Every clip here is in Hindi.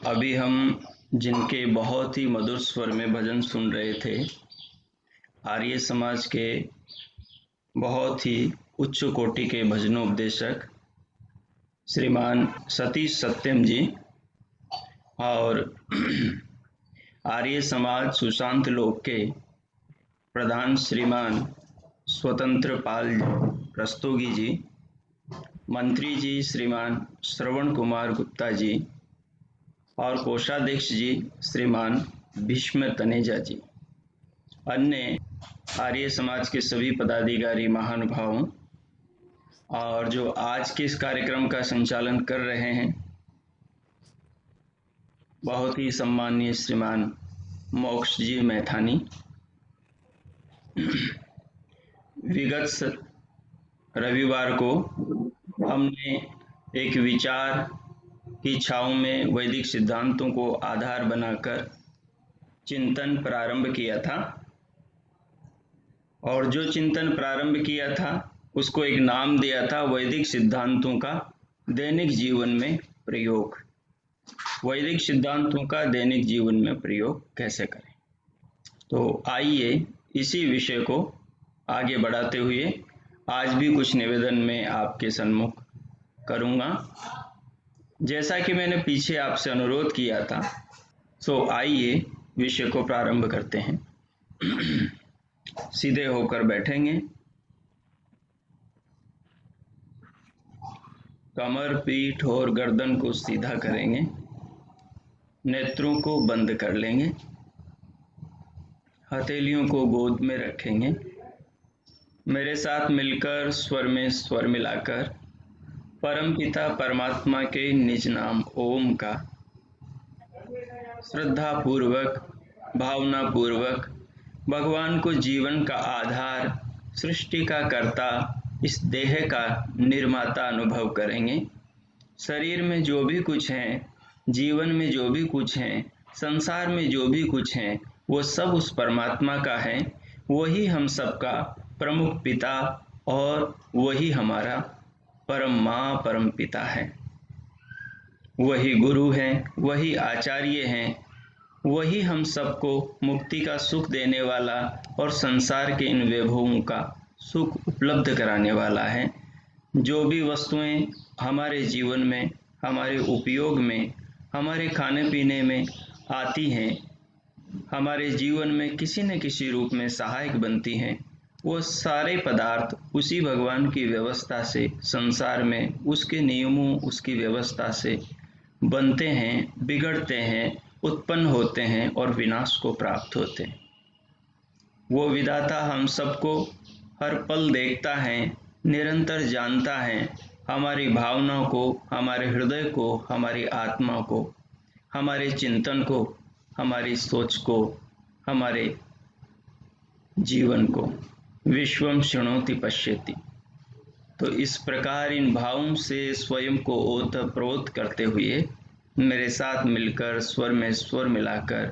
अभी हम जिनके बहुत ही मधुर स्वर में भजन सुन रहे थे, आर्य समाज के बहुत ही उच्च कोटि के भजनोपदेशक श्रीमान सतीश सत्यम जी और आर्य समाज सुशांत लोक के प्रधान श्रीमान स्वतंत्र पाल रस्तोगी जी, मंत्री जी श्रीमान श्रवण कुमार गुप्ता जी और कोषाध्यक्ष जी श्रीमान भीष्म तनेजा जी, अन्य आर्य समाज के सभी पदाधिकारी महानुभावों और जो आज के इस कार्यक्रम का संचालन कर रहे हैं, बहुत ही सम्माननीय श्रीमान मोक्ष जी मैथानी। विगत रविवार को हमने एक विचार की छाँव में वैदिक सिद्धांतों को आधार बनाकर चिंतन प्रारंभ किया था और जो चिंतन प्रारंभ किया था उसको एक नाम दिया था वैदिक सिद्धांतों का दैनिक जीवन में प्रयोग। वैदिक सिद्धांतों का दैनिक जीवन में प्रयोग कैसे करें, तो आइए इसी विषय को आगे बढ़ाते हुए आज भी कुछ निवेदन में आपके सम्मुख करूंगा। जैसा कि मैंने पीछे आपसे अनुरोध किया था, सो आइए विषय को प्रारंभ करते हैं। सीधे होकर बैठेंगे, कमर, पीठ और गर्दन को सीधा करेंगे, नेत्रों को बंद कर लेंगे, हथेलियों को गोद में रखेंगे। मेरे साथ मिलकर स्वर में स्वर मिलाकर परमपिता परमात्मा के निज नाम ओम का श्रद्धा पूर्वक, भावना पूर्वक भगवान को जीवन का आधार, सृष्टि का कर्ता, इस देह का निर्माता अनुभव करेंगे। शरीर में जो भी कुछ है, जीवन में जो भी कुछ है, संसार में जो भी कुछ है, वो सब उस परमात्मा का है। वही हम सबका प्रमुख पिता और वही हमारा परम माँ परम पिता है। वही गुरु हैं, वही आचार्य हैं, वही हम सबको मुक्ति का सुख देने वाला और संसार के इन वैभवों का सुख उपलब्ध कराने वाला है। जो भी वस्तुएं हमारे जीवन में, हमारे उपयोग में, हमारे खाने पीने में आती हैं, हमारे जीवन में किसी न किसी रूप में सहायक बनती हैं, वो सारे पदार्थ उसी भगवान की व्यवस्था से संसार में, उसके नियमों, उसकी व्यवस्था से बनते हैं, बिगड़ते हैं, उत्पन्न होते हैं और विनाश को प्राप्त होते हैं। वो विधाता हम सबको हर पल देखता है, निरंतर जानता है, हमारी भावनाओं को, हमारे हृदय को, हमारी आत्मा को, हमारे चिंतन को, हमारी सोच को, हमारे जीवन को। विश्वम शृणोति पश्यति। तो इस प्रकार इन भावों से स्वयं को ओतप्रोत करते हुए मेरे साथ मिलकर स्वर में स्वर मिलाकर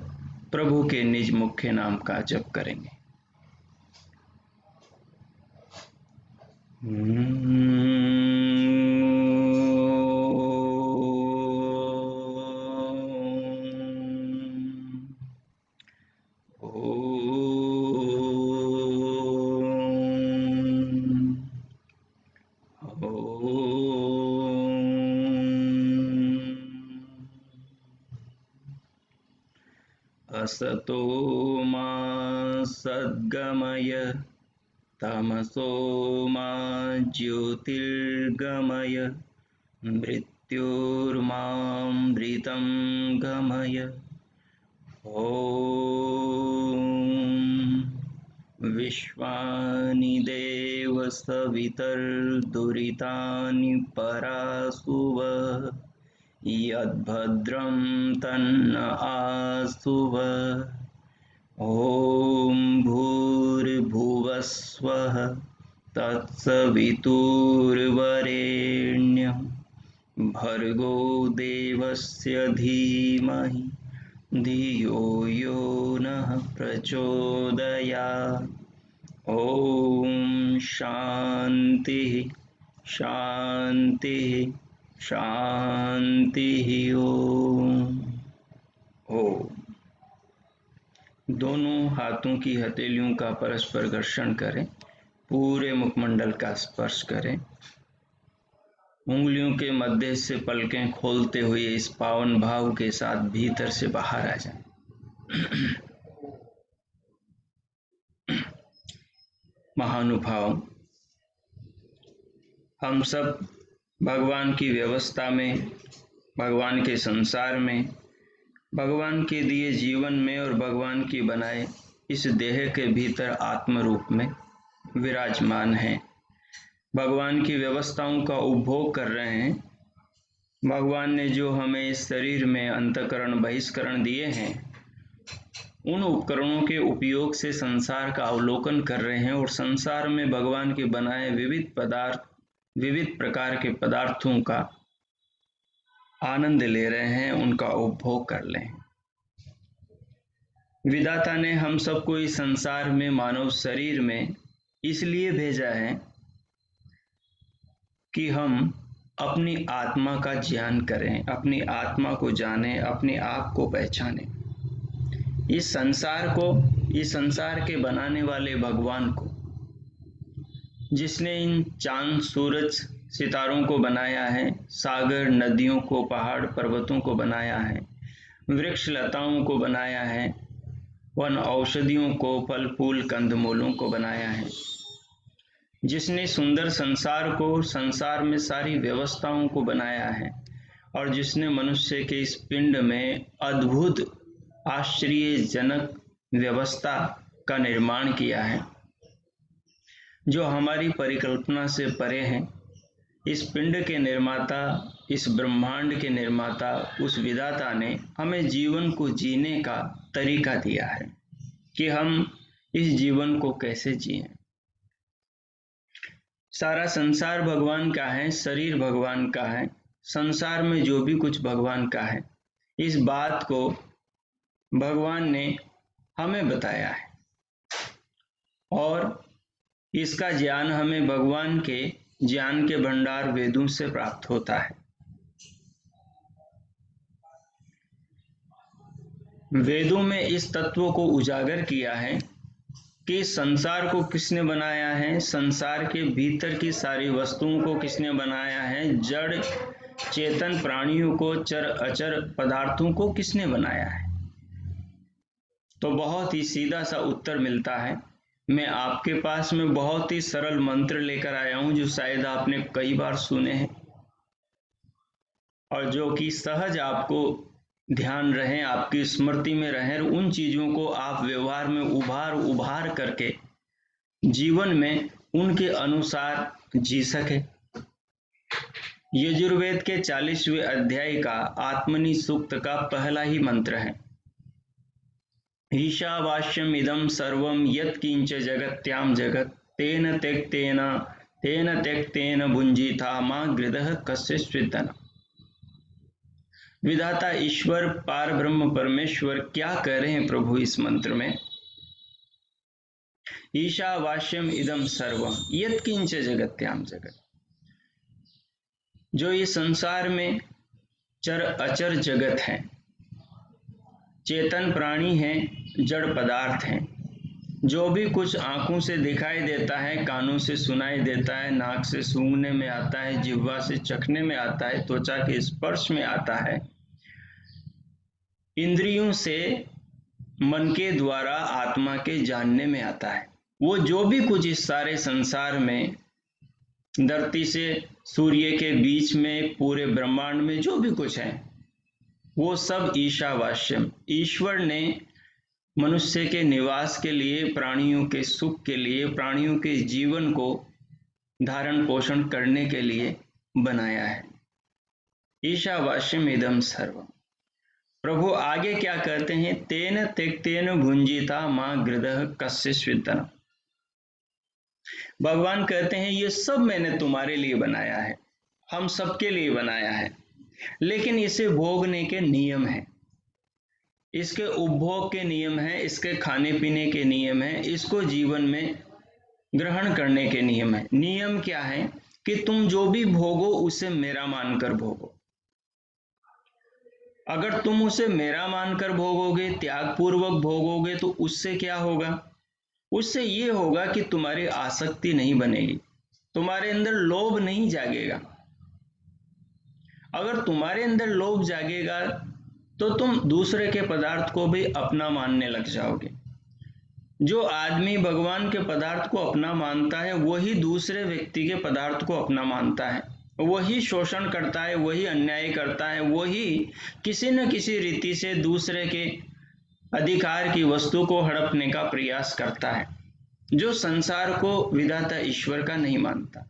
प्रभु के निज मुख्य नाम का जप करेंगे। असतो मा सद्गमय, तमसो मा ज्योतिर्गमय, मृत्योर्मामृतं गमय। ॐ विश्वानि देव सवितर्दुरितानि परासुव, यद्भद्रं तन्न आसुव। ॐ भूर्भुवस्वः तत्सवितुर्वरेण्यं भर्गो देवस्य धीमहि धियो यो नः प्रचोदयात्। ॐ शान्तिः शान्तिः शान्तिः। ॐ हो। दोनों हाथों की हथेलियों का परस्पर घर्षण करें, पूरे मुखमंडल का स्पर्श करें। उंगलियों के मध्य से पलकें खोलते हुए इस पावन भाव के साथ भीतर से बाहर आ जाएं। महानुभाव, हम सब भगवान की व्यवस्था में, भगवान के संसार में, भगवान के दिए जीवन में और भगवान की बनाए इस देह के भीतर आत्म रूप में विराजमान हैं। भगवान की व्यवस्थाओं का उपभोग कर रहे हैं। भगवान ने जो हमें इस शरीर में अंतःकरण बहिष्करण दिए हैं, उन उपकरणों के उपयोग से संसार का अवलोकन कर रहे हैं और संसार में भगवान के बनाए विविध प्रकार के पदार्थों का आनंद ले रहे हैं, उनका उपभोग कर लें। विधाता ने हम सबको इस संसार में मानव शरीर में इसलिए भेजा है कि हम अपनी आत्मा का ज्ञान करें, अपनी आत्मा को जानें, अपने आप को पहचानें। इस संसार के बनाने वाले भगवान को, जिसने इन चांद सूरज सितारों को बनाया है, सागर नदियों को, पहाड़ पर्वतों को बनाया है, वृक्ष लताओं को बनाया है, वन औषधियों को, फल फूल कंदमूलों को बनाया है, जिसने सुंदर संसार को, संसार में सारी व्यवस्थाओं को बनाया है, और जिसने मनुष्य के इस पिंड में अद्भुत आश्चर्यजनक व्यवस्था का निर्माण किया है, जो हमारी परिकल्पना से परे हैं। इस पिंड के निर्माता, इस ब्रह्मांड के निर्माता, उस विधाता ने हमें जीवन को जीने का तरीका दिया है कि हम इस जीवन को कैसे जिएं। सारा संसार भगवान का है, शरीर भगवान का है, संसार में जो भी कुछ भगवान का है, इस बात को भगवान ने हमें बताया है और इसका ज्ञान हमें भगवान के ज्ञान के भंडार वेदों से प्राप्त होता है। वेदों में इस तत्व को उजागर किया है कि संसार को किसने बनाया है, संसार के भीतर की सारी वस्तुओं को किसने बनाया है, जड़ चेतन प्राणियों को, चर अचर पदार्थों को किसने बनाया है। तो बहुत ही सीधा सा उत्तर मिलता है। मैं आपके पास में बहुत ही सरल मंत्र लेकर आया हूं, जो शायद आपने कई बार सुने हैं और जो कि सहज आपको ध्यान रहे, आपकी स्मृति में रहे, उन चीजों को आप व्यवहार में उभार करके जीवन में उनके अनुसार जी सके। यजुर्वेद के 40वें अध्याय का आत्मनि सूक्त का पहला ही मंत्र है, ईशावास्यम इदं सर्वं यत्किंच जगत्यां जगत् तेन त्यक्तेन भुंजीथा मा गृधः कस्यचित्। विधाता ईश्वर पार ब्रह्म परमेश्वर क्या कह रहे हैं प्रभु इस मंत्र में? ईशावास्यम इदं सर्वम यत्किंच जगत्याम जगत, जो ये संसार में चर अचर जगत है, चेतन प्राणी हैं, जड़ पदार्थ हैं, जो भी कुछ आंखों से दिखाई देता है, कानों से सुनाई देता है, नाक से सूंघने में आता है, जिह्वा से चखने में आता है, त्वचा के स्पर्श में आता है, इंद्रियों से मन के द्वारा आत्मा के जानने में आता है, वो जो भी कुछ इस सारे संसार में, धरती से सूर्य के बीच में, पूरे ब्रह्मांड में जो भी कुछ है, वो सब ईशावास्यम, ईश्वर ने मनुष्य के निवास के लिए, प्राणियों के सुख के लिए, प्राणियों के जीवन को धारण पोषण करने के लिए बनाया है। ईशावास्यम इदं सर्वम। प्रभु आगे क्या कहते हैं? तेन त्यक्तेन भुंजीता मां गृधः कस्यचित्। भगवान कहते हैं ये सब मैंने तुम्हारे लिए बनाया है, हम सबके लिए बनाया है, लेकिन इसे भोगने के नियम हैं, इसके उपभोग के नियम हैं, इसके खाने पीने के नियम हैं, इसको जीवन में ग्रहण करने के नियम हैं। नियम क्या है कि तुम जो भी भोगो उसे मेरा मानकर भोगो। अगर तुम उसे मेरा मानकर भोगोगे, त्याग पूर्वक भोगोगे, तो उससे क्या होगा? उससे ये होगा कि तुम्हारी आसक्ति नहीं बनेगी, तुम्हारे अंदर लोभ नहीं जागेगा। अगर तुम्हारे अंदर लोभ जागेगा तो तुम दूसरे के पदार्थ को भी अपना मानने लग जाओगे। जो आदमी भगवान के पदार्थ को अपना मानता है वही दूसरे व्यक्ति के पदार्थ को अपना मानता है, वही शोषण करता है, वही अन्याय करता है, वही किसी न किसी रीति से दूसरे के अधिकार की वस्तु को हड़पने का प्रयास करता है, जो संसार को विधाता ईश्वर का नहीं मानता।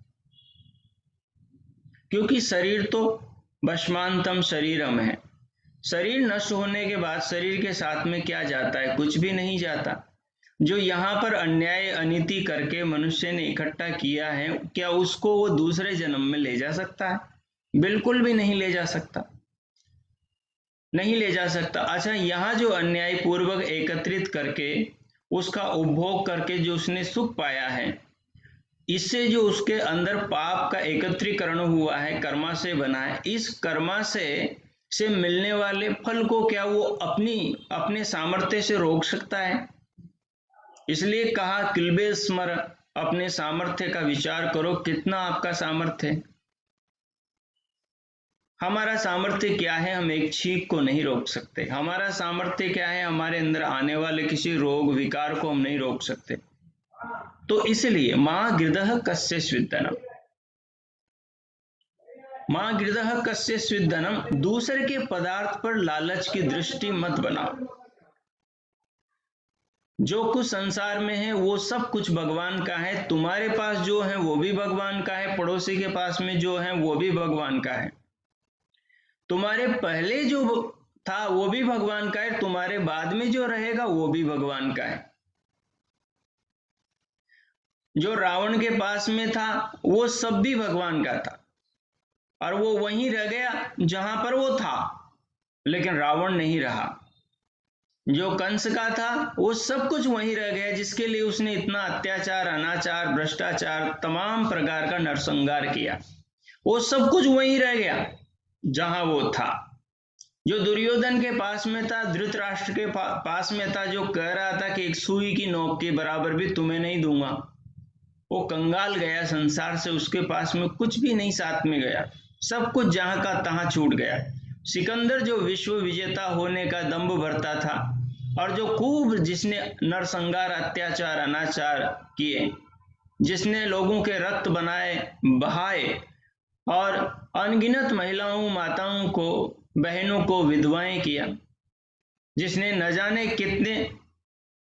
क्योंकि शरीर तो भस्मांतम शरीरम है। शरीर नष्ट होने के बाद शरीर के साथ में क्या जाता है? कुछ भी नहीं जाता। जो यहाँ पर अन्याय अनीति करके मनुष्य ने इकट्ठा किया है, क्या उसको वो दूसरे जन्म में ले जा सकता है? बिल्कुल भी नहीं ले जा सकता, नहीं ले जा सकता। अच्छा, यहाँ जो अन्याय पूर्वक एकत्रित करके उसका उपभोग करके जो उसने सुख पाया है, इससे जो उसके अंदर पाप का एकत्रीकरण हुआ है, कर्मा से बना है, इस कर्मा से मिलने वाले फल को क्या वो अपने सामर्थ्य से रोक सकता है? इसलिए कहा किल्बे स्मर, अपने सामर्थ्य का विचार करो, कितना आपका सामर्थ्य है। हमारा सामर्थ्य क्या है? हम एक छींक को नहीं रोक सकते। हमारा सामर्थ्य क्या है? हमारे अंदर आने वाले किसी रोग विकार को हम नहीं रोक सकते। तो इसलिए मां गिरदह कस्य स्विद्दनम, मां गिरदह कस्य स्विद्दनम, दूसरे के पदार्थ पर लालच की दृष्टि मत बनाओ। जो कुछ संसार में है वो सब कुछ भगवान का है। तुम्हारे पास जो है वो भी भगवान का है, पड़ोसी के पास में जो है वो भी भगवान का है, तुम्हारे पहले जो था वो भी भगवान का है, तुम्हारे बाद में जो रहेगा वो भी भगवान का है। जो रावण के पास में था वो सब भी भगवान का था, और वो वहीं रह गया जहां पर वो था, लेकिन रावण नहीं रहा। जो कंस का था वो सब कुछ वहीं रह गया, जिसके लिए उसने इतना अत्याचार, अनाचार, भ्रष्टाचार, तमाम प्रकार का नरसंहार किया, वो सब कुछ वहीं रह गया जहां वो था। जो दुर्योधन के पास में था, धृतराष्ट्र के पास में था, जो कह रहा था कि एक सुई की नोक के बराबर भी तुम्हें नहीं दूंगा, वो कंगाल गया संसार से, उसके पास में कुछ भी नहीं साथ में गया, सब कुछ जहां का तहां छूट गया। सिकंदर जो विश्व विजेता होने का दंभ भरता था, और जो खूब जिसने नरसंहार, अत्याचार, अनाचार किए, जिसने लोगों के रक्त बनाए, बहाए, और अनगिनत महिलाओं, माताओं को, बहनों को विधवाएं किया, जिसने न जाने कितने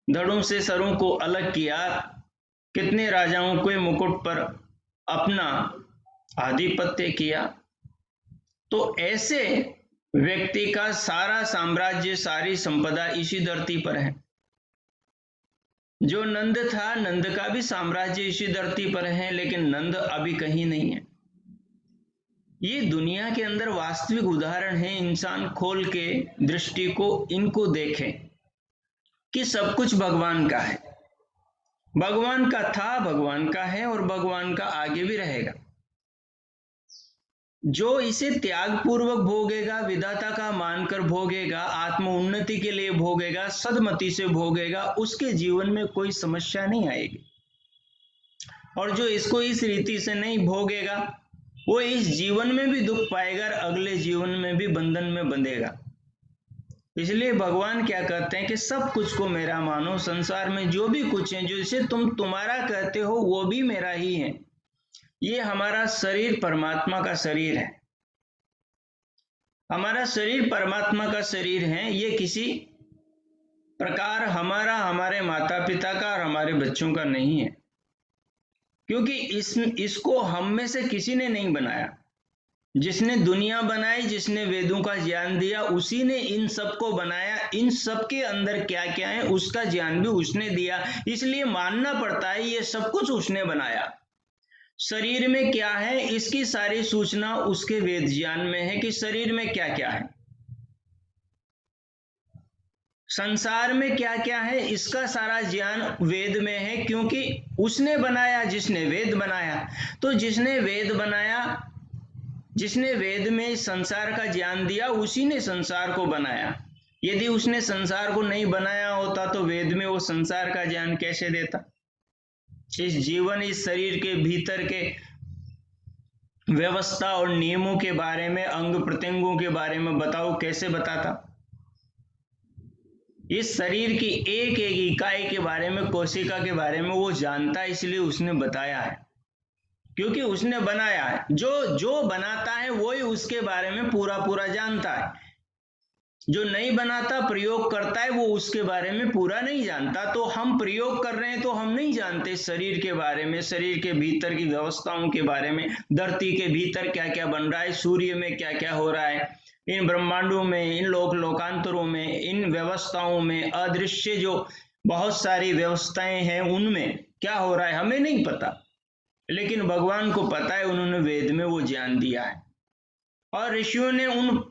धड़ों से सरों को अलग किया, कितने राजाओं के मुकुट पर अपना आधिपत्य किया, तो ऐसे व्यक्ति का सारा साम्राज्य, सारी संपदा इसी धरती पर है। जो नंद था, नंद का भी साम्राज्य इसी धरती पर है, लेकिन नंद अभी कहीं नहीं है। ये दुनिया के अंदर वास्तविक उदाहरण है। इंसान खोल के दृष्टि को इनको देखें कि सब कुछ भगवान का है, भगवान का था, भगवान का है, और भगवान का आगे भी रहेगा। जो इसे त्याग पूर्वक भोगेगा, विधाता का मानकर भोगेगा, आत्म उन्नति के लिए भोगेगा, सदमति से भोगेगा, उसके जीवन में कोई समस्या नहीं आएगी। और जो इसको इस रीति से नहीं भोगेगा, वो इस जीवन में भी दुख पाएगा, अगले जीवन में भी बंधन में बंधेगा। इसलिए भगवान क्या कहते हैं कि सब कुछ को मेरा मानो, संसार में जो भी कुछ है, जिसे तुम तुम्हारा कहते हो वो भी मेरा ही है। ये हमारा शरीर परमात्मा का शरीर है, हमारा शरीर परमात्मा का शरीर है। ये किसी प्रकार हमारा, हमारे माता पिता का और हमारे बच्चों का नहीं है, क्योंकि इसको हम में से किसी ने नहीं बनाया। जिसने दुनिया बनाई, जिसने वेदों का ज्ञान दिया, उसी ने इन सबको बनाया। इन सब के अंदर क्या क्या है उसका ज्ञान भी उसने दिया, इसलिए मानना पड़ता है ये सब कुछ उसने बनाया। शरीर में क्या है इसकी सारी सूचना उसके वेद ज्ञान में है कि शरीर में क्या क्या है, संसार में क्या क्या है, इसका सारा ज्ञान वेद में है, क्योंकि उसने बनाया, जिसने वेद बनाया। तो जिसने वेद बनाया जिसने वेद में संसार का ज्ञान दिया उसी ने संसार को बनाया। यदि उसने संसार को नहीं बनाया होता तो वेद में वो संसार का ज्ञान कैसे देता? इस जीवन, इस शरीर के भीतर के व्यवस्था और नियमों के बारे में, अंग प्रत्यंगों के बारे में बताओ, कैसे बताता? इस शरीर की एक एक इकाई के बारे में, कोशिका के बारे में वो जानता है, इसलिए उसने बताया है, क्योंकि उसने बनाया है। जो बनाता है वही उसके बारे में पूरा पूरा जानता है। जो नहीं बनाता, प्रयोग करता है, वो उसके बारे में पूरा नहीं जानता। तो हम प्रयोग कर रहे हैं तो हम नहीं जानते शरीर के बारे में, शरीर के भीतर की व्यवस्थाओं के बारे में, धरती के भीतर क्या क्या बन रहा है, सूर्य में क्या क्या हो रहा है, इन ब्रह्मांडों में, इन लोकांतरों में, इन व्यवस्थाओं में, अदृश्य जो बहुत सारी व्यवस्थाएं हैं उनमें क्या हो रहा है हमें नहीं पता, लेकिन भगवान को पता है। उन्होंने वेद में वो ज्ञान दिया है और ऋषियों ने उन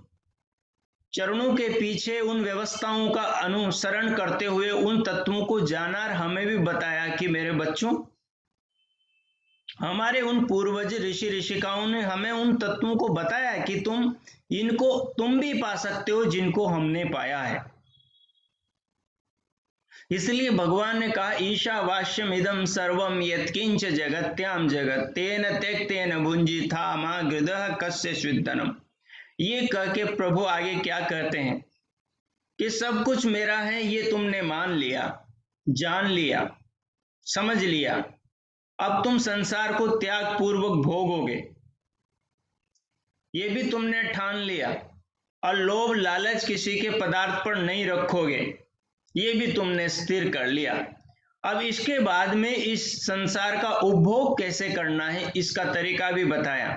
चरणों के पीछे उन व्यवस्थाओं का अनुसरण करते हुए उन तत्वों को जाना और हमें भी बताया कि मेरे बच्चों, हमारे उन पूर्वज ऋषि ऋषिकाओं ने हमें उन तत्वों को बताया है कि तुम भी पा सकते हो जिनको हमने पाया है। इसलिए भगवान ने कहा, ईशावास्यम इदम सर्वम यत्किंच जगत्याम जगत तेन त्यक्तेन भुंजिथा मा गृदः कस्य स्विद्धनम। ये कह के प्रभु आगे क्या कहते हैं कि सब कुछ मेरा है, ये तुमने मान लिया, जान लिया, समझ लिया। अब तुम संसार को त्याग पूर्वक भोगोगे, ये भी तुमने ठान लिया, और लोभ लालच किसी के पदार्थ पर नहीं रखोगे, ये भी तुमने स्थिर कर लिया। अब इसके बाद में इस संसार का उपभोग कैसे करना है इसका तरीका भी बताया,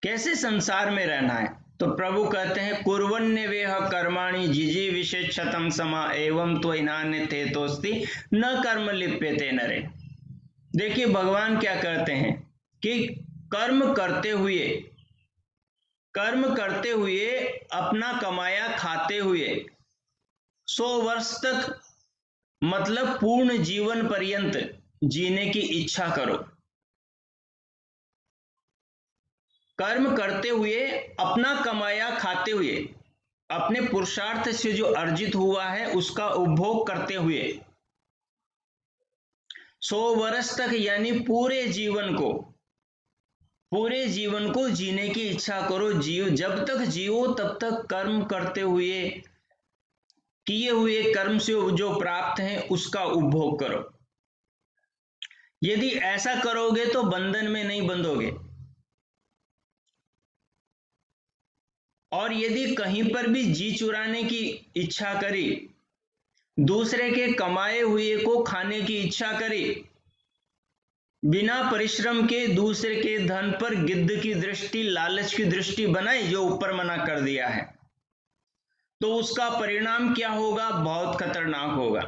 कैसे संसार में रहना है। तो प्रभु कहते हैं, कुर्वन्यवेह कर्माणि जिजी विशेषतम समा एवं त्वयिनान्य तेतोस्ति न कर्म लिप्यते नरे। देखिए भगवान क्या कहते हैं कि कर्म करते हुए अपना कमाया खाते हुए 100 वर्ष तक, मतलब पूर्ण जीवन पर्यंत जीने की इच्छा करो। कर्म करते हुए, अपना कमाया खाते हुए, अपने पुरुषार्थ से जो अर्जित हुआ है उसका उपभोग करते हुए 100 वर्ष तक, यानी पूरे जीवन को जीने की इच्छा करो। जब तक जियो तब तक कर्म करते हुए, किए हुए कर्म से जो प्राप्त है उसका उपभोग करो। यदि ऐसा करोगे तो बंधन में नहीं बंधोगे, और यदि कहीं पर भी जी चुराने की इच्छा करी, दूसरे के कमाए हुए को खाने की इच्छा करी, बिना परिश्रम के दूसरे के धन पर गिद्ध की दृष्टि, लालच की दृष्टि बनाई, जो ऊपर मना कर दिया है, तो उसका परिणाम क्या होगा? बहुत खतरनाक होगा।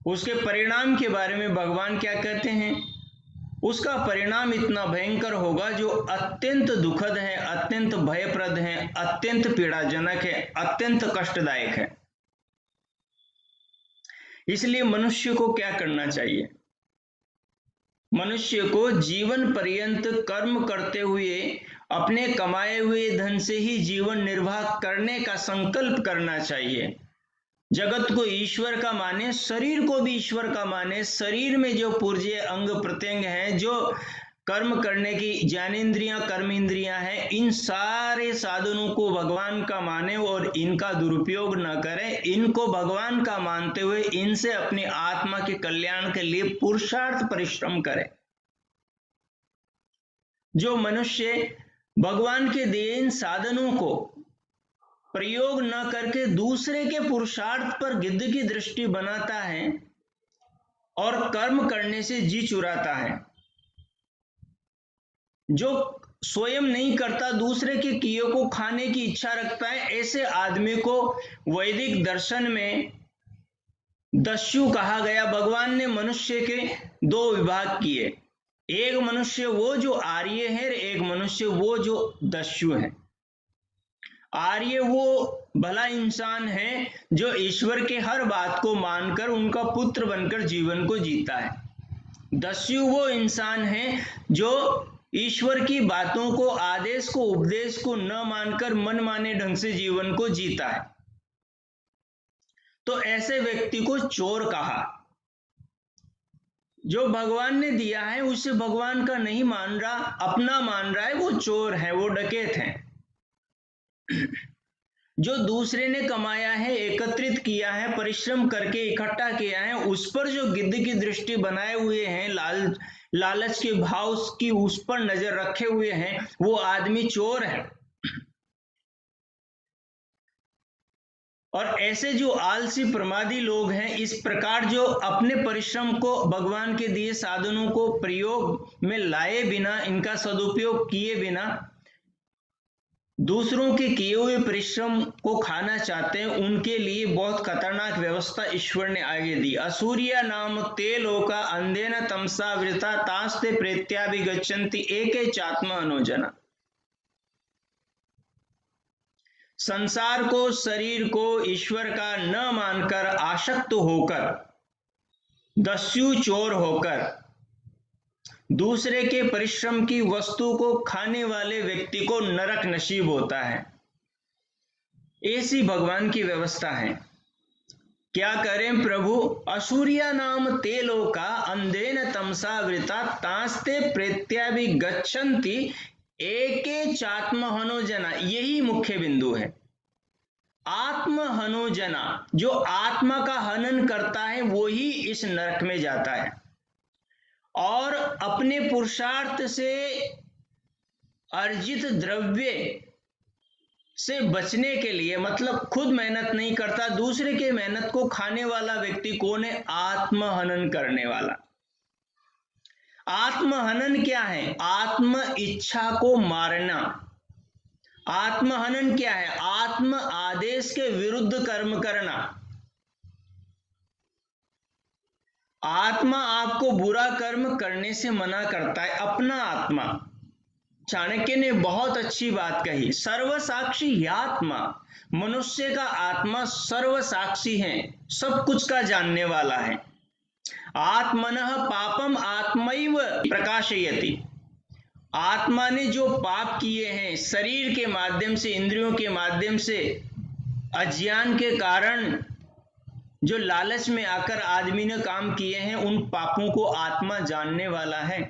उसके परिणाम के बारे में भगवान क्या कहते हैं? उसका परिणाम इतना भयंकर होगा जो अत्यंत दुखद है, अत्यंत भयप्रद है, अत्यंत पीड़ाजनक है, अत्यंत कष्टदायक है। इसलिए मनुष्य को क्या करना चाहिए? मनुष्य को जीवन पर्यंत कर्म करते हुए अपने कमाए हुए धन से ही जीवन निर्वाह करने का संकल्प करना चाहिए। जगत को ईश्वर का माने, शरीर को भी ईश्वर का माने। शरीर में जो पुर्जे अंग प्रत्यंग हैं, जो कर्म करने की ज्ञानेंद्रियां, कर्मेंद्रियां हैं, इन सारे साधनों को भगवान का माने और इनका दुरुपयोग न करें। इनको भगवान का मानते हुए इनसे अपनी आत्मा के कल्याण के लिए पुरुषार्थ परिश्रम करें। जो मनुष्य भगवान के दिए इन साधनों को प्रयोग न करके दूसरे के पुरुषार्थ पर गिद्ध की दृष्टि बनाता है और कर्म करने से जी चुराता है, जो स्वयं नहीं करता, दूसरे के किए को खाने की इच्छा रखता है, ऐसे आदमी को वैदिक दर्शन में दस्यु कहा गया। भगवान ने मनुष्य के 2 विभाग किए, एक मनुष्य वो जो आर्य है, एक मनुष्य वो जो दस्यु है। आर्य वो भला इंसान है जो ईश्वर के हर बात को मानकर उनका पुत्र बनकर जीवन को जीता है। दस्यु वो इंसान है जो ईश्वर की बातों को, आदेश को, उपदेश को न मानकर मनमाने ढंग से जीवन को जीता है, तो ऐसे व्यक्ति को चोर कहा। जो भगवान ने दिया है उसे भगवान का नहीं मान रहा, अपना मान रहा है, वो चोर है, वो डकैत है। जो दूसरे ने कमाया है, एकत्रित किया है, परिश्रम करके इकट्ठा किया है, उस पर जो गिद्ध की दृष्टि बनाए हुए हैं, लालच के भाव की उस पर नजर रखे हुए हैं, वो आदमी चोर है। और ऐसे जो आलसी प्रमादी लोग हैं, इस प्रकार जो अपने परिश्रम को, भगवान के दिए साधनों को प्रयोग में लाए बिना, इनका सदुपयोग किए बिना दूसरों के किए हुए परिश्रम को खाना चाहते हैं, उनके लिए बहुत खतरनाक व्यवस्था ईश्वर ने आगे दी। असूर्या नाम ते लोका अंधेन तमसा वृथा तास्ते प्रेत्याभिगच्छन्ति एके चात्मा अनुजना। संसार को, शरीर को ईश्वर का न मानकर, आसक्त होकर, दस्यु चोर होकर दूसरे के परिश्रम की वस्तु को खाने वाले व्यक्ति को नरक नसीब होता है। ऐसी भगवान की व्यवस्था है। क्या करें प्रभु? असूर्या नाम ते लोका अंधेन तमसा वृता तास्ते प्रेत्याभिगच्छन्ति एके चात्महनोजना। यही मुख्य बिंदु है। आत्महनोजना, जो आत्मा का हनन करता है वो ही इस नरक में जाता है। और अपने पुरुषार्थ से अर्जित द्रव्य से बचने के लिए, मतलब खुद मेहनत नहीं करता, दूसरे के मेहनत को खाने वाला व्यक्ति कौन है? आत्महनन करने वाला। आत्महनन क्या है? आत्म इच्छा को मारना। आत्महनन क्या है? आत्म आदेश के विरुद्ध कर्म करना। आत्मा आपको बुरा कर्म करने से मना करता है, अपना आत्मा। चाणक्य ने बहुत अच्छी बात कही, सर्वसाक्षी आत्मा। मनुष्य का आत्मा सर्वसाक्षी है, सब कुछ का जानने वाला है। आत्मनः पापम आत्मैव प्रकाशयति। आत्मा ने जो पाप किए हैं शरीर के माध्यम से, इंद्रियों के माध्यम से, अज्ञान के कारण जो लालच में आकर आदमी ने काम किए हैं, उन पापों को आत्मा जानने वाला है।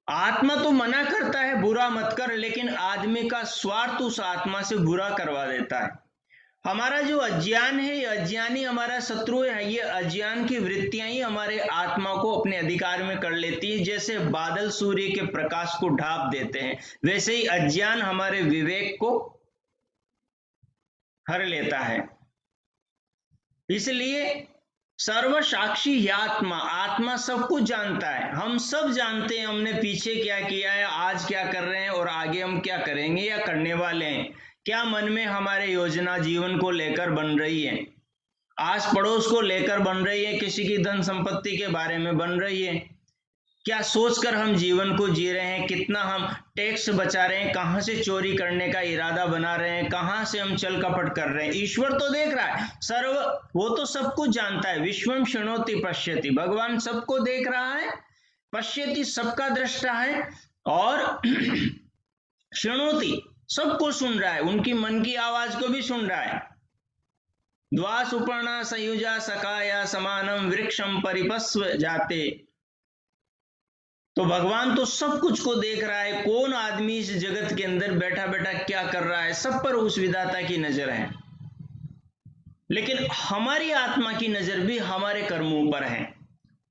आत्मा तो मना करता है बुरा मत कर, लेकिन आदमी का स्वार्थ उस आत्मा से बुरा करवा देता है। हमारा जो अज्ञान है, ये अज्ञानी हमारा शत्रु है। ये अज्ञान की वृत्तियां ही हमारे आत्मा को अपने अधिकार में कर लेती है। जैसे बादल सूर्य के प्रकाश को ढांप देते हैं, वैसे ही अज्ञान हमारे विवेक को हर लेता है। इसलिए सर्वसाक्षी आत्मा, आत्मा सब कुछ जानता है। हम सब जानते हैं हमने पीछे क्या किया है, आज क्या कर रहे हैं और आगे हम क्या करेंगे या करने वाले हैं। क्या मन में हमारे योजना जीवन को लेकर बन रही है, आस पड़ोस को लेकर बन रही है, किसी की धन संपत्ति के बारे में बन रही है। क्या सोचकर हम जीवन को जी रहे हैं, कितना हम टैक्स बचा रहे हैं, कहां से चोरी करने का इरादा बना रहे हैं, कहां से हम छल कपट कर रहे हैं। ईश्वर तो देख रहा है, सर्व, वो तो सब कुछ जानता है। विश्वम शृणोति पश्यति, भगवान सबको देख रहा है। पश्यति, सबका दृष्टा है। और शृणोति, सबको सुन रहा है, उनकी मन की आवाज को भी सुन रहा है। द्वा सुपर्णा संयुजा सकाया समानम वृक्षम परिपस्व जाते। तो भगवान तो सब कुछ को देख रहा है। कौन आदमी इस जगत के अंदर बैठा बैठा क्या कर रहा है, सब पर उस विधाता की नजर है। लेकिन हमारी आत्मा की नजर भी हमारे कर्मों पर है,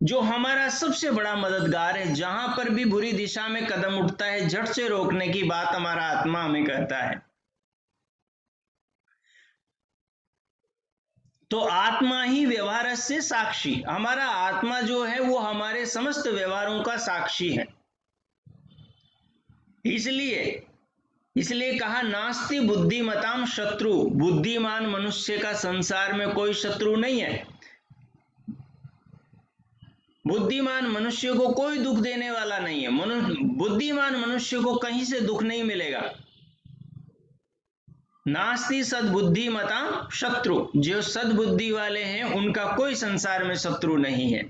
जो हमारा सबसे बड़ा मददगार है। जहां पर भी बुरी दिशा में कदम उठता है, झट से रोकने की बात हमारा आत्मा हमें कहता है। तो आत्मा ही व्यवहार से साक्षी, हमारा आत्मा जो है वो हमारे समस्त व्यवहारों का साक्षी है। इसलिए कहा नास्ति बुद्धिमताम शत्रु। बुद्धिमान मनुष्य का संसार में कोई शत्रु नहीं है। बुद्धिमान मनुष्य को कोई दुख देने वाला नहीं है। बुद्धिमान मनुष्य को कहीं से दुख नहीं मिलेगा। नास्ति सद्बुद्धिमता शत्रु, जो सद्बुद्धि वाले हैं उनका कोई संसार में शत्रु नहीं है।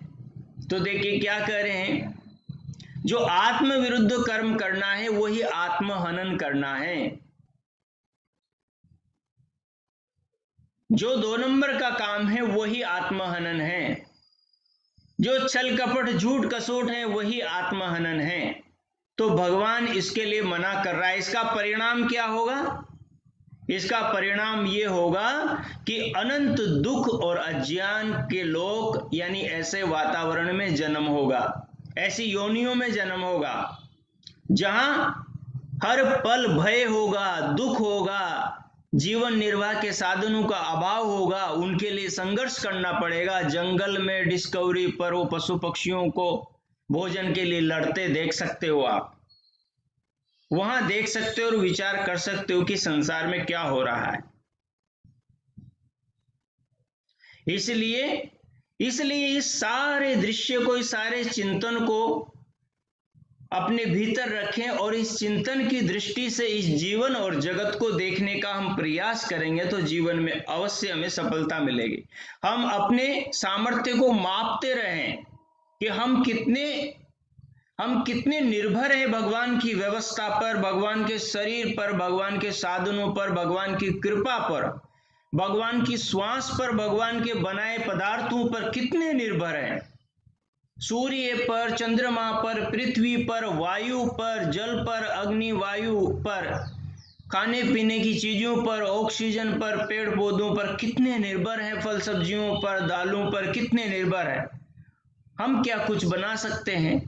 तो देखिए क्या कह रहे हैं, जो आत्म विरुद्ध कर्म करना है वही आत्महनन करना है। जो 2 नंबर का काम है वही आत्महनन है। जो छल कपट झूठ कसोट है वही आत्महनन है। तो भगवान इसके लिए मना कर रहा है। इसका परिणाम क्या होगा? इसका परिणाम ये होगा कि अनंत दुख और अज्ञान के लोक यानी ऐसे वातावरण में जन्म होगा, ऐसी योनियों में जन्म होगा जहां हर पल भय होगा, दुख होगा, जीवन निर्वाह के साधनों का अभाव होगा, उनके लिए संघर्ष करना पड़ेगा। जंगल में डिस्कवरी पर वो पशु पक्षियों को भोजन के लिए लड़ते देख सकते हो आप, वहां देख सकते हो और विचार कर सकते हो कि संसार में क्या हो रहा है। इसलिए इस सारे दृश्य को, इस सारे चिंतन को अपने भीतर रखें और इस चिंतन की दृष्टि से इस जीवन और जगत को देखने का हम प्रयास करेंगे तो जीवन में अवश्य हमें सफलता मिलेगी। हम अपने सामर्थ्य को मापते रहें कि हम कितने निर्भर हैं भगवान की व्यवस्था पर, भगवान के शरीर पर, भगवान के साधनों पर, भगवान की कृपा पर, भगवान की श्वास पर, भगवान के बनाए पदार्थों पर कितने निर्भर हैं। सूर्य पर, चंद्रमा पर, पृथ्वी पर, वायु पर, जल पर, अग्नि वायु पर, खाने पीने की चीजों पर, ऑक्सीजन पर, पेड़ पौधों पर कितने निर्भर हैं, फल सब्जियों पर, दालों पर कितने निर्भर हैं। हम क्या कुछ बना सकते हैं?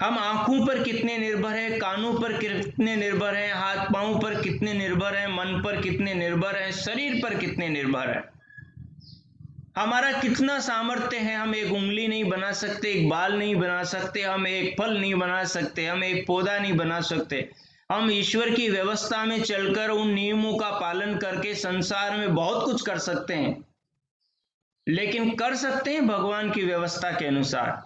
हम आंखों पर कितने निर्भर हैं, कानों पर कितने निर्भर हैं, हाथ पांव पर कितने निर्भर हैं, मन पर कितने निर्भर हैं, शरीर पर कितने निर्भर हैं। हमारा कितना सामर्थ्य है। हम एक उंगली नहीं बना सकते, एक बाल नहीं बना सकते, हम एक फल नहीं बना सकते, हम एक पौधा नहीं बना सकते। हम ईश्वर की व्यवस्था में चलकर उन नियमों का पालन करके संसार में बहुत कुछ कर सकते हैं, लेकिन कर सकते हैं भगवान की व्यवस्था के अनुसार।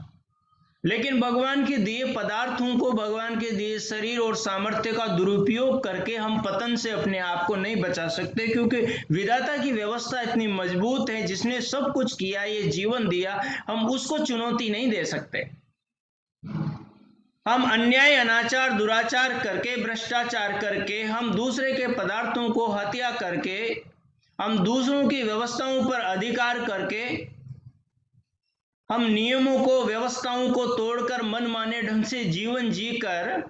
लेकिन भगवान के दिए पदार्थों को, भगवान के दिए शरीर और सामर्थ्य का दुरुपयोग करके हम पतन से अपने आप को नहीं बचा सकते, क्योंकि विधाता की व्यवस्था इतनी मजबूत है, जिसने सब कुछ किया, ये जीवन दिया, हम उसको चुनौती नहीं दे सकते। हम अन्याय, अनाचार, दुराचार करके, भ्रष्टाचार करके, हम दूसरे के पदार्थों को हत्या करके, हम दूसरों की व्यवस्थाओं पर अधिकार करके, हम नियमों को, व्यवस्थाओं को तोड़कर मनमाने ढंग से जीवन जीकर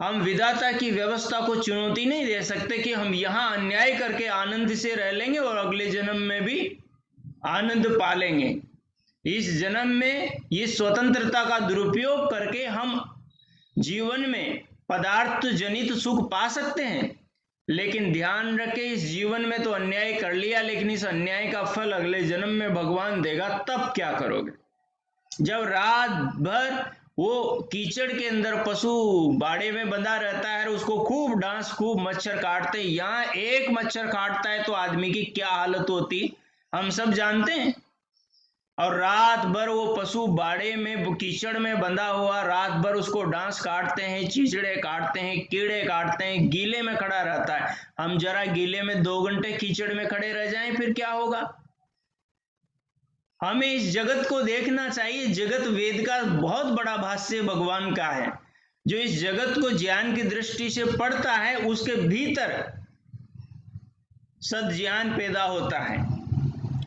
हम विधाता की व्यवस्था को चुनौती नहीं दे सकते कि हम यहां अन्याय करके आनंद से रह लेंगे और अगले जन्म में भी आनंद पालेंगे। इस जन्म में ये स्वतंत्रता का दुरुपयोग करके हम जीवन में पदार्थ जनित सुख पा सकते हैं, लेकिन ध्यान रखें, इस जीवन में तो अन्याय कर लिया, लेकिन इस अन्याय का फल अगले जन्म में भगवान देगा। तब क्या करोगे? जब रात भर वो कीचड़ के अंदर पशु बाड़े में बंधा रहता है, उसको खूब डांस, खूब मच्छर काटते, यहाँ एक मच्छर काटता है तो आदमी की क्या हालत होती हम सब जानते हैं। और रात भर वो पशु बाड़े में, कीचड़ में बंधा हुआ, रात भर उसको डांस काटते हैं, चीचड़े काटते हैं, कीड़े काटते हैं, गीले में खड़ा रहता है। हम जरा गीले में 2 घंटे कीचड़ में खड़े रह जाएं, फिर क्या होगा? हमें इस जगत को देखना चाहिए। जगत वेद का बहुत बड़ा भाष्य भगवान का है। जो इस जगत को ज्ञान की दृष्टि से पढ़ता है, उसके भीतर सद्ज्ञान पैदा होता है।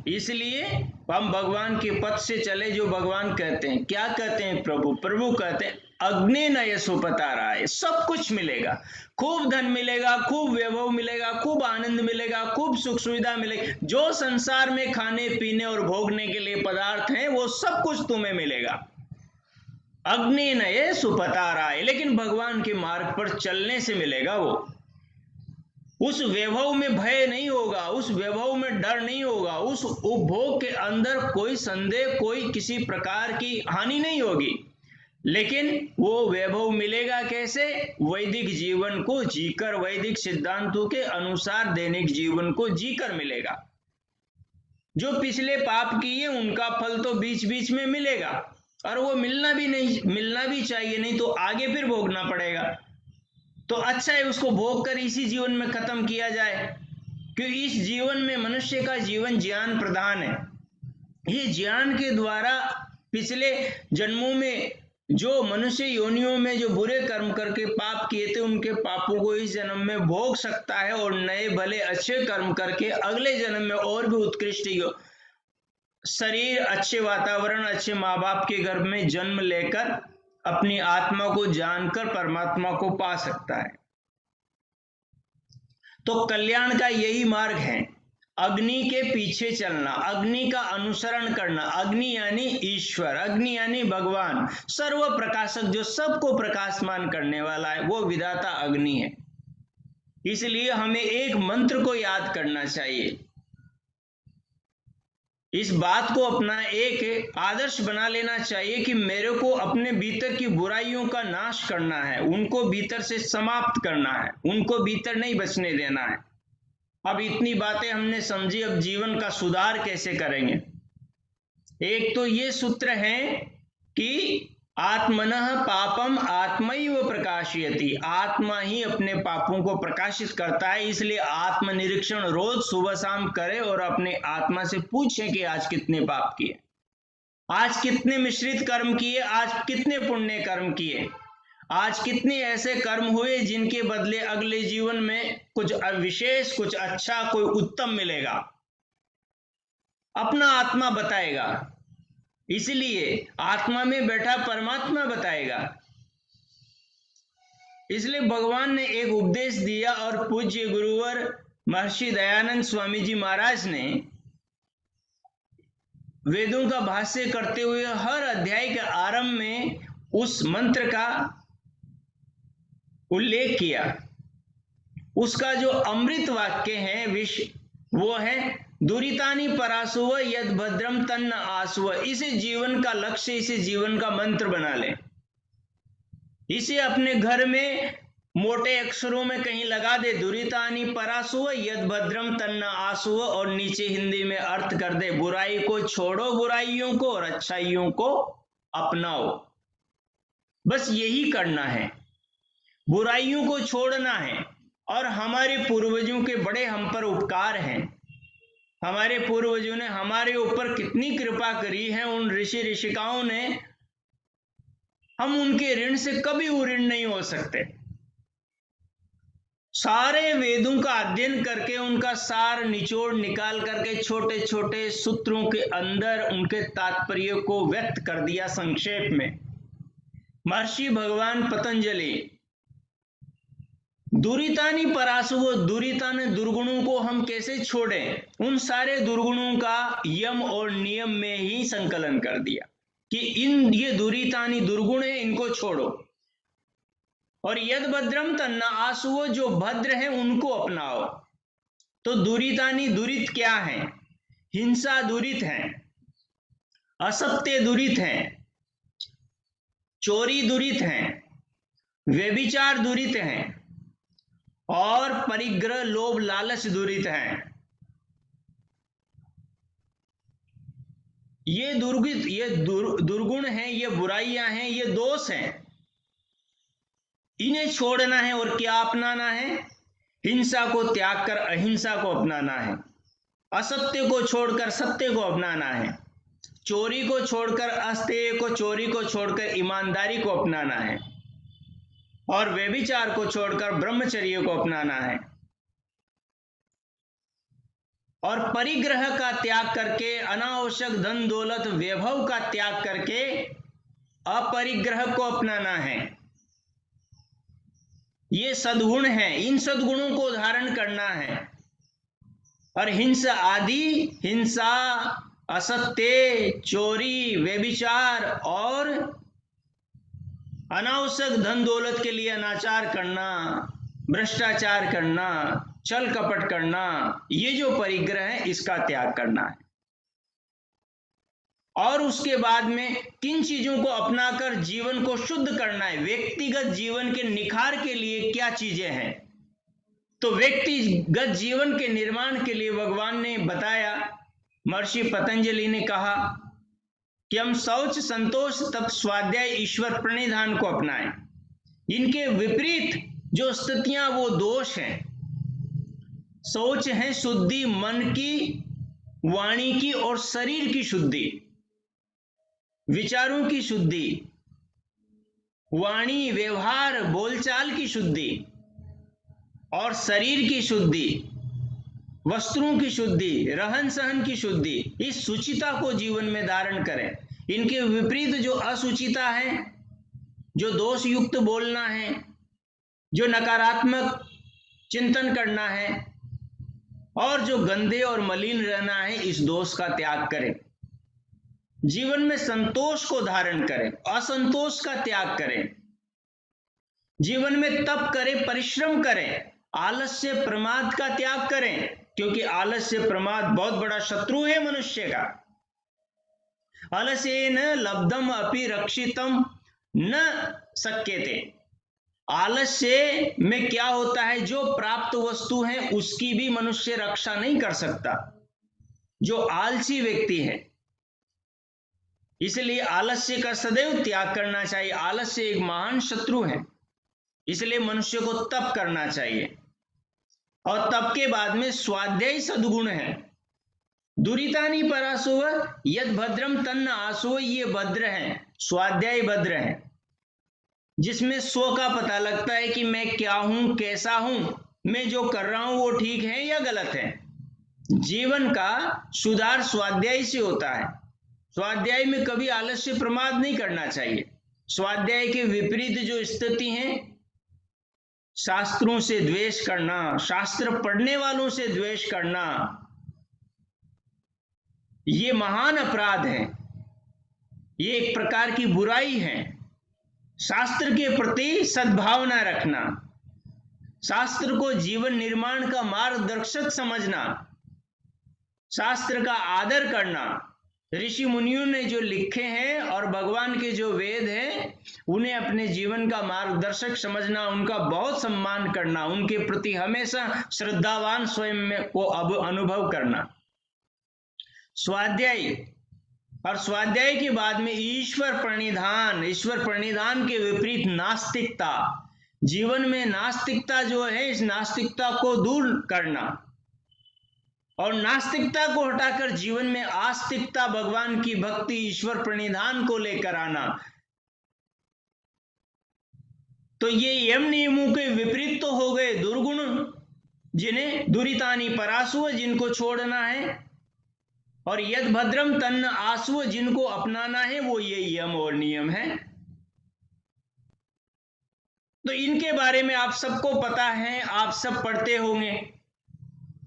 इसलिए हम भगवान के पथ से चले। जो भगवान कहते हैं, क्या कहते हैं प्रभु? प्रभु कहते हैं अग्नि नय सुपताराय, सब कुछ मिलेगा, खूब धन मिलेगा, खूब वैभव मिलेगा, खूब आनंद मिलेगा, खूब सुख सुविधा मिलेगी। जो संसार में खाने पीने और भोगने के लिए पदार्थ हैं, वो सब कुछ तुम्हें मिलेगा। अग्नि नय सुपताराय, लेकिन भगवान के मार्ग पर चलने से मिलेगा। वो उस वैभव में भय नहीं होगा, उस वैभव में डर नहीं होगा, उस उपभोग के अंदर कोई संदेह, कोई किसी प्रकार की हानि नहीं होगी। लेकिन वो वैभव मिलेगा कैसे? वैदिक जीवन को जीकर, वैदिक सिद्धांतों के अनुसार दैनिक जीवन को जीकर मिलेगा। जो पिछले पाप किए उनका फल तो बीच बीच में मिलेगा, और वो मिलना भी चाहिए, नहीं तो आगे फिर भोगना पड़ेगा। तो अच्छा है उसको भोग कर इसी जीवन में खत्म किया जाए, क्योंकि इस जीवन में मनुष्य का जीवन ज्ञान प्रधान है। ये ज्ञान के द्वारा पिछले जन्मों में जो मनुष्य योनियों में जो बुरे कर्म करके पाप किए थे उनके पापों को इस जन्म में भोग सकता है, और नए भले अच्छे कर्म करके अगले जन्म में और भी उत्कृष्ट शरीर, अच्छे वातावरण, अच्छे माँ बाप के गर्भ में जन्म लेकर अपनी आत्मा को जानकर परमात्मा को पा सकता है। तो कल्याण का यही मार्ग है, अग्नि के पीछे चलना, अग्नि का अनुसरण करना। अग्नि यानी ईश्वर, अग्नि यानी भगवान, सर्व प्रकाशक, जो सबको प्रकाशमान करने वाला है, वो विधाता अग्नि है। इसलिए हमें एक मंत्र को याद करना चाहिए, इस बात को अपना एक आदर्श बना लेना चाहिए कि मेरे को अपने भीतर की बुराइयों का नाश करना है, उनको भीतर से समाप्त करना है, उनको भीतर नहीं बचने देना है। अब इतनी बातें हमने समझी, अब जीवन का सुधार कैसे करेंगे। एक तो ये सूत्र है कि आत्मनः पापम आत्मैव प्रकाशयति, आत्मा ही अपने पापों को प्रकाशित करता है। इसलिए आत्मनिरीक्षण रोज सुबह शाम करें और अपने आत्मा से पूछें कि आज कितने पाप किए, आज कितने मिश्रित कर्म किए, आज कितने पुण्य कर्म किए, आज कितने ऐसे कर्म हुए जिनके बदले अगले जीवन में कुछ विशेष, कुछ अच्छा, कोई उत्तम मिलेगा। अपना आत्मा बताएगा, इसलिए आत्मा में बैठा परमात्मा बताएगा। इसलिए भगवान ने एक उपदेश दिया और पूज्य गुरुवर महर्षि दयानंद स्वामी जी महाराज ने वेदों का भाष्य करते हुए हर अध्याय के आरंभ में उस मंत्र का उल्लेख किया। उसका जो अमृत वाक्य है वो है दुरितानि परासुव यद भद्रम तन्न आसुव। इसे जीवन का लक्ष्य, इसे जीवन का मंत्र बना ले, इसे अपने घर में मोटे अक्षरों में कहीं लगा दे, दुरितानि परासुव यद भद्रम तन्न आसुव, और नीचे हिंदी में अर्थ कर दे, बुराई को छोड़ो बुराइयों को और अच्छाइयों को अपनाओ। बस यही करना है, बुराइयों को छोड़ना है। और हमारे पूर्वजों के बड़े हम पर उपकार हैं, हमारे पूर्वजों ने हमारे ऊपर कितनी कृपा करी है, उन ऋषि ऋषिकाओं ने, हम उनके ऋण से कभी ऋण नहीं हो सकते। सारे वेदों का अध्ययन करके उनका सार निचोड़ निकाल करके छोटे छोटे सूत्रों के अंदर उनके तात्पर्य को व्यक्त कर दिया संक्षेप में। महर्षि भगवान पतंजलि, दुरितानि परासुव, दुरिता ने दुर्गुणों को हम कैसे छोड़ें, उन सारे दुर्गुणों का यम और नियम में ही संकलन कर दिया कि ये दुरितानि दुर्गुण है, इनको छोड़ो। और यद भद्रम तन्ना आसुव, जो भद्र है उनको अपनाओ। तो दुरितानि, दुरित क्या है? हिंसा दुरित है, असत्य दुरित है, चोरी दुरित है, व्यभिचार दुरित है, और परिग्रह लोभ लालच दुरित है। ये दुर्गुण हैं, ये बुराइयां हैं, ये दोष हैं, इन्हें छोड़ना है। और क्या अपनाना है? हिंसा को त्याग कर अहिंसा को अपनाना है, असत्य को छोड़कर सत्य को अपनाना है, चोरी को छोड़कर अस्तेय को, चोरी को छोड़कर ईमानदारी को अपनाना है, और व्यभिचार को छोड़कर ब्रह्मचर्य को अपनाना है, और परिग्रह का त्याग करके, अनावश्यक धन दौलत वैभव का त्याग करके अपरिग्रह को अपनाना है। ये सद्गुण है, इन सद्गुणों को धारण करना है। और हिंसा आदि, हिंसा, असत्य, चोरी, व्यभिचार और अनावश्यक धन दौलत के लिए अनाचार करना, भ्रष्टाचार करना, छल कपट करना, ये जो परिग्रह है इसका त्याग करना है। और उसके बाद में किन चीजों को अपनाकर जीवन को शुद्ध करना है, व्यक्तिगत जीवन के निखार के लिए क्या चीजें हैं। तो व्यक्तिगत जीवन के निर्माण के लिए भगवान ने बताया, महर्षि पतंजलि ने कहा कि हम शौच, संतोष, तप, स्वाध्याय, ईश्वर प्रणिधान को अपनाएं। इनके विपरीत जो स्थितियां वो दोष हैं। शौच है शुद्धि, मन की, वाणी की और शरीर की शुद्धि, विचारों की शुद्धि, वाणी, व्यवहार, बोलचाल की शुद्धि और शरीर की शुद्धि, वस्त्रों की शुद्धि, रहन सहन की शुद्धि, इस सुचिता को जीवन में धारण करें। इनके विपरीत जो असुचिता है, जो दोष युक्त बोलना है, जो नकारात्मक चिंतन करना है और जो गंदे और मलिन रहना है, इस दोष का त्याग करें। जीवन में संतोष को धारण करें, असंतोष का त्याग करें। जीवन में तप करें, परिश्रम करें, आलस्य प्रमाद का त्याग करें, क्योंकि आलस्य प्रमाद बहुत बड़ा शत्रु है मनुष्य का। आलस्येन लब्धम अपि रक्षितम न शक्यते। आलस्य में क्या होता है, जो प्राप्त वस्तु है उसकी भी मनुष्य रक्षा नहीं कर सकता, जो आलसी व्यक्ति है। इसलिए आलस्य का सदैव त्याग करना चाहिए। आलस्य एक महान शत्रु है, इसलिए मनुष्य को तप करना चाहिए। और तप के बाद में स्वाध्याय सद्गुण है। दुरितानि परासुव यद भद्रम तन्न आसुव, ये भद्र है, स्वाध्याय भद्र है, जिसमें स्व का पता लगता है कि मैं क्या हूं, कैसा हूं, मैं जो कर रहा हूं वो ठीक है या गलत है। जीवन का सुधार स्वाध्याय से होता है। स्वाध्याय में कभी आलस्य प्रमाद नहीं करना चाहिए। स्वाध्याय के विपरीत जो स्थिति है, शास्त्रों से द्वेष करना, शास्त्र पढ़ने वालों से द्वेष करना, ये महान अपराध है, ये एक प्रकार की बुराई है। शास्त्र के प्रति सद्भावना रखना, शास्त्र को जीवन निर्माण का मार्गदर्शक समझना, शास्त्र का आदर करना, ऋषि मुनियों ने जो लिखे हैं और भगवान के जो वेद हैं उन्हें अपने जीवन का मार्गदर्शक समझना, उनका बहुत सम्मान करना, उनके प्रति हमेशा श्रद्धावान स्वयं में को अब अनुभव करना। स्वाध्याय, और स्वाध्याय के बाद में ईश्वर प्रणिधान। ईश्वर प्रणिधान के विपरीत नास्तिकता। जीवन में नास्तिकता जो है, इस नास्तिकता को दूर करना और नास्तिकता को हटाकर जीवन में आस्तिकता, भगवान की भक्ति, ईश्वर प्रणिधान को लेकर आना। तो ये यम नियमों के विपरीत तो हो गए दुर्गुण, जिन्हें दुरितानि परासुव, जिनको छोड़ना है, और यद भद्रम तन्न आसुव, जिनको अपनाना है, वो ये यम और नियम है। तो इनके बारे में आप सबको पता है, आप सब पढ़ते होंगे।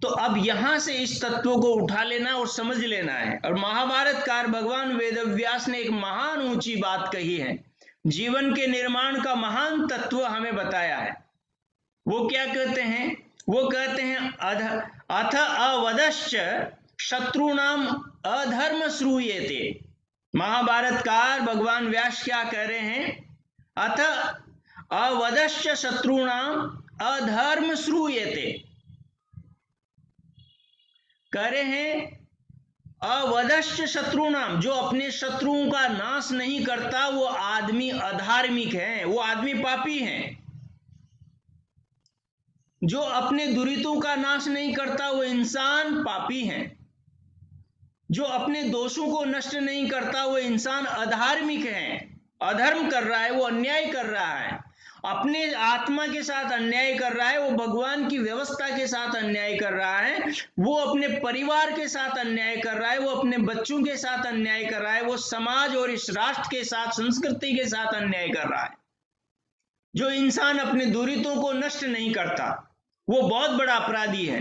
तो अब यहां से इस तत्व को उठा लेना और समझ लेना है। और महाभारतकार भगवान वेदव्यास ने एक महान ऊंची बात कही है, जीवन के निर्माण का महान तत्व हमें बताया है। वो क्या कहते हैं? वो कहते हैं अथ अवदश्च शत्रुणाम अधर्म श्रूयेते। महाभारतकार भगवान व्यास क्या कह रहे हैं? अथ अवदश्च शत्रुणाम अधर्म श्रूयेते। कह रहे हैं अवदश्च शत्रुणाम, जो अपने शत्रुओं का नाश नहीं करता वो आदमी अधार्मिक है, वो आदमी पापी है। जो अपने दुरितों का नाश नहीं करता वो इंसान पापी है। जो अपने दोषों को नष्ट नहीं करता वो इंसान अधार्मिक है, अधर्म कर रहा है, वो अन्याय कर रहा है, अपने आत्मा के साथ अन्याय कर रहा है, वो भगवान की व्यवस्था के साथ अन्याय कर रहा है, वो अपने परिवार के साथ अन्याय कर रहा है, वो अपने बच्चों के साथ अन्याय कर रहा है, वो समाज और इस राष्ट्र के साथ, संस्कृति के साथ अन्याय कर रहा है। जो इंसान अपने दुरितों को नष्ट नहीं करता वो बहुत बड़ा अपराधी है।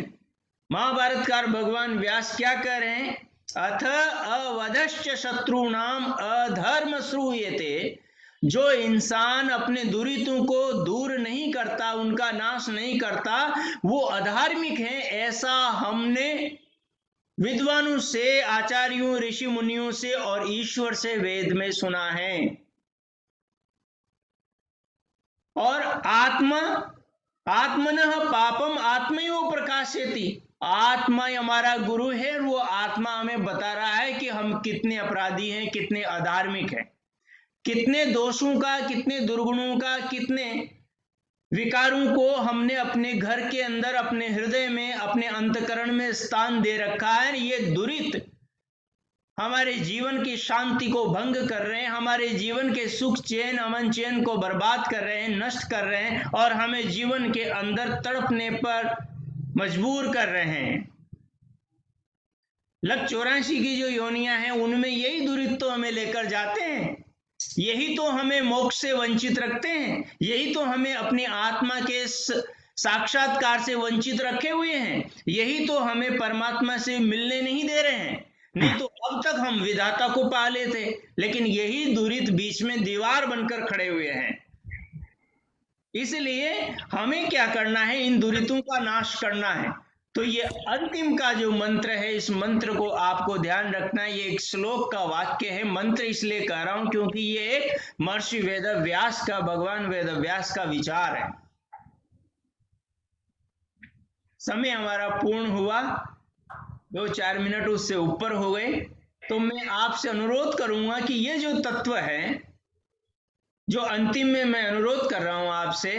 महाभारतकार भगवान व्यास क्या कह रहे हैं? अथ अवधश्च शत्रुणाम अधर्म श्रूयते। जो इंसान अपने दुरितों को दूर नहीं करता, उनका नाश नहीं करता, वो अधार्मिक है। ऐसा हमने विद्वानों से, आचार्यों, ऋषि मुनियों से और ईश्वर से वेद में सुना है। और आत्मनः पापम आत्मयो प्रकाशयति। आत्मा हमारा गुरु है, वो आत्मा हमें बता रहा है कि हम कितने अपराधी हैं, कितने अधार्मिक हैं, कितने दोषों का, कितने दुर्गुणों का, कितने विकारों को हमने अपने घर के अंदर, अपने हृदय में, अपने अंतकरण में स्थान दे रखा है। ये दुरित हमारे जीवन की शांति को भंग कर रहे हैं, हमारे जीवन के सुख चैन अमन चैन को बर्बाद कर रहे हैं, नष्ट कर रहे हैं और हमें जीवन के अंदर तड़पने पर मजबूर कर रहे हैं। लग 84 की जो योनियां हैं उनमें यही दुरित्व हमें लेकर जाते हैं, यही तो हमें मोक्ष से वंचित रखते हैं, यही तो हमें अपनी आत्मा के साक्षात्कार से वंचित रखे हुए हैं, यही तो हमें परमात्मा से मिलने नहीं दे रहे हैं। नहीं तो अब तक हम विधाता को पा लेते, लेकिन यही दुरित बीच में दीवार बनकर खड़े हुए हैं। इसलिए हमें क्या करना है, इन दुरितों का नाश करना है। तो ये अंतिम का जो मंत्र है, इस मंत्र को आपको ध्यान रखना है। ये एक श्लोक का वाक्य है, मंत्र इसलिए कह रहा हूं क्योंकि ये एक महर्षि वेदव्यास का, भगवान वेदव्यास का विचार है। समय हमारा पूर्ण हुआ, 2-4 मिनट उससे ऊपर हो गए, तो मैं आपसे अनुरोध करूंगा कि ये जो तत्व है, जो अंतिम में मैं अनुरोध कर रहा हूं आपसे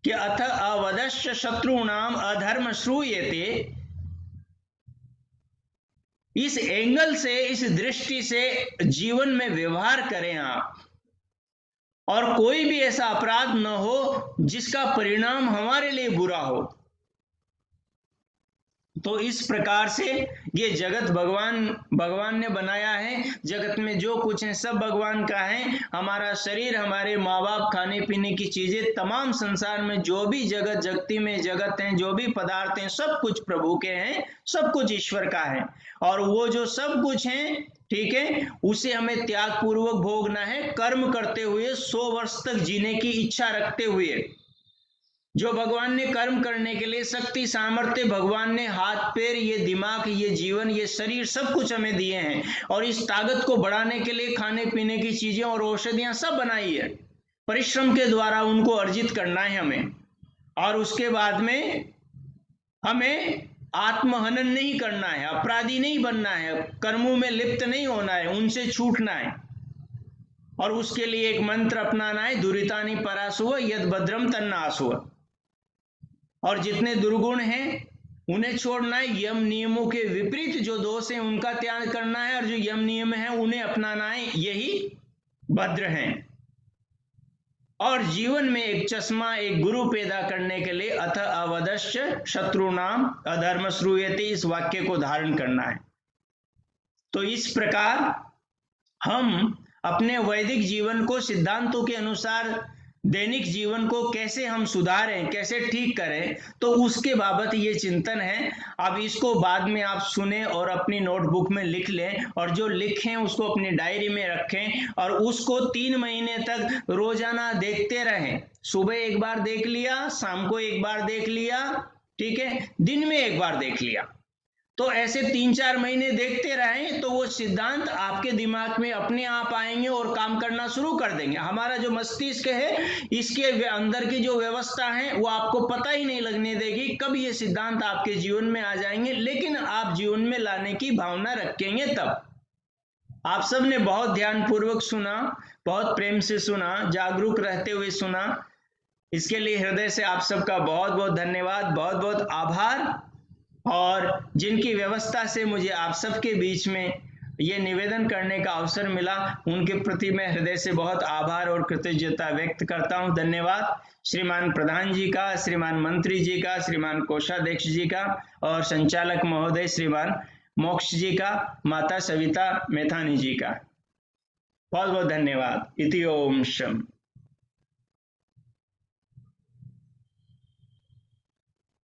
कि अथ अवदश्य शत्रुणाम अधर्म श्रूयते, इस एंगल से, इस दृष्टि से जीवन में व्यवहार करें आप, और कोई भी ऐसा अपराध न हो जिसका परिणाम हमारे लिए बुरा हो। तो इस प्रकार से ये जगत भगवान ने बनाया है। जगत में जो कुछ है सब भगवान का है। हमारा शरीर, हमारे माँ बाप, खाने पीने की चीजें, तमाम संसार में जो भी जगत, जगती में जगत है, जो भी पदार्थ हैं, सब कुछ प्रभु के हैं, सब कुछ ईश्वर का है। और वो जो सब कुछ है, ठीक है, उसे हमें त्याग पूर्वक भोगना है, कर्म करते हुए, 100 वर्ष तक जीने की इच्छा रखते हुए। जो भगवान ने कर्म करने के लिए शक्ति सामर्थ्य, भगवान ने हाथ पैर, ये दिमाग, ये जीवन, ये शरीर, सब कुछ हमें दिए हैं, और इस ताकत को बढ़ाने के लिए खाने पीने की चीजें और औषधियां सब बनाई है। परिश्रम के द्वारा उनको अर्जित करना है हमें, और उसके बाद में हमें आत्महनन नहीं करना है, अपराधी नहीं बनना है, कर्मों में लिप्त नहीं होना है, उनसे छूटना है। और उसके लिए एक मंत्र अपनाना है, दुरितानि परासुव यद भद्रम तन्नासुव। और जितने दुर्गुण हैं उन्हें छोड़ना है, यम नियमों के विपरीत जो दोष हैं उनका त्याग करना है, और जो यम नियम है उन्हें अपनाना है, यही भद्र हैं। और जीवन में एक चश्मा, एक गुरु पैदा करने के लिए अथ अवदश्य शत्रुनाम अधर्म श्रूयते, इस वाक्य को धारण करना है। तो इस प्रकार हम अपने वैदिक जीवन को सिद्धांतों के अनुसार दैनिक जीवन को कैसे हम सुधारें, कैसे ठीक करें, तो उसके बाबत ये चिंतन है। अब इसको बाद में आप सुने और अपनी नोटबुक में लिख लें, और जो लिखें उसको अपनी डायरी में रखें, और उसको 3 महीने तक रोजाना देखते रहें। सुबह एक बार देख लिया, शाम को एक बार देख लिया, ठीक है, दिन में एक बार देख लिया। तो ऐसे 3-4 महीने देखते रहें तो वो सिद्धांत आपके दिमाग में अपने आप आएंगे और काम करना शुरू कर देंगे। हमारा जो मस्तिष्क है, इसके अंदर की जो व्यवस्था है, वो आपको पता ही नहीं लगने देगी कब ये सिद्धांत आपके जीवन में आ जाएंगे, लेकिन आप जीवन में लाने की भावना रखेंगे तब। आप सब ने बहुत ध्यानपूर्वक सुना, बहुत प्रेम से सुना, जागरूक रहते हुए सुना। इसके लिए हृदय से आप सबका बहुत बहुत धन्यवाद, बहुत बहुत आभार। और जिनकी व्यवस्था से मुझे आप सबके बीच में ये निवेदन करने का अवसर मिला, उनके प्रति मैं हृदय से बहुत आभार और कृतज्ञता व्यक्त करता हूं। धन्यवाद श्रीमान प्रधान जी का, श्रीमान मंत्री जी का, श्रीमान कोषाध्यक्ष जी का, और संचालक महोदय श्रीमान मोक्ष जी का, माता सविता मेथानी जी का। बहुत बहुत धन्यवाद। इति ओम शम।